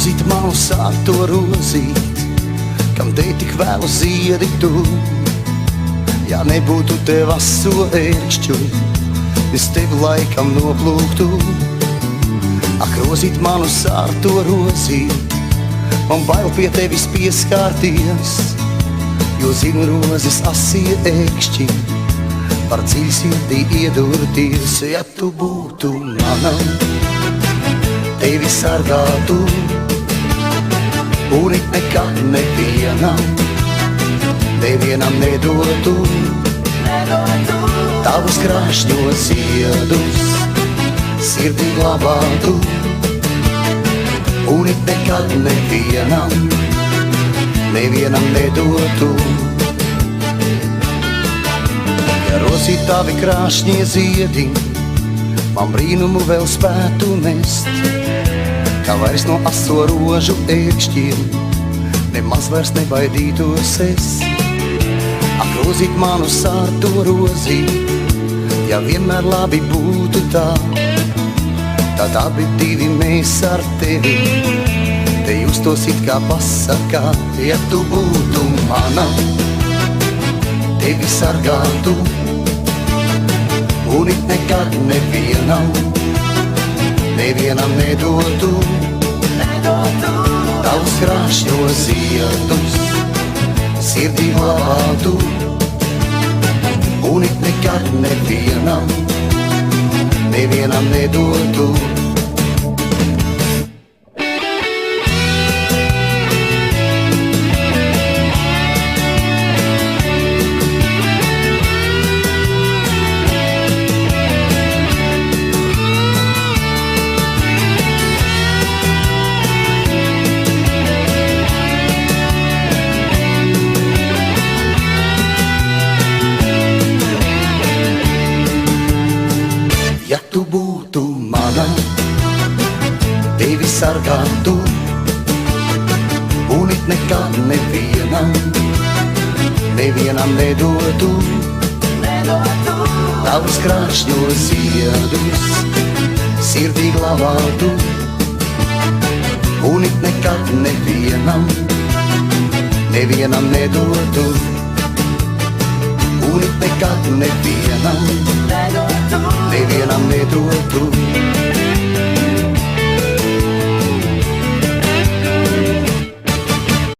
grozīt manu sākto rozīt, kam te tik vēlu ziedi tu. Ja nebūtu tev aso ērkšķu, es tevi laikam noplūktu. Ak, rozīt manu sākto rozīt, man bail pie tevis pieskārties, jo zinu rozes asie ērkšķi, par dziļi sirdī iedurties. Ja tu būtu manam, tevi sargātu, un it nekad nevienam nedotu tavus krāšņos ziedus, sirdī glabātu, un it nekad nevienam nedotu. Ja rozīt tavi krāšņie ziedi, man brīnumu vēl spētu nest, kā vairs no aso rožu ērkšķiem nemaz vairs nebaidītos es. Ak, rozīt manu sārto rozīt, ja vienmēr labi būtu tā, tad abi divi mēs ar tevi te justos it kā pasakā. Ja tu būtu mana, tevi sargātu, un it nekad nevienam nedotu tavus krāšņos ziedus, sirdī glabātu, un it nekad nevienam nedotu. Ja tu būtu mana, tevi sargātu, un it nekad nevienam nedotu tavus krāšņos ziedus, sirdī glabātu, un it nekad nevienam nedotu, un it nekad nevienam nedotu.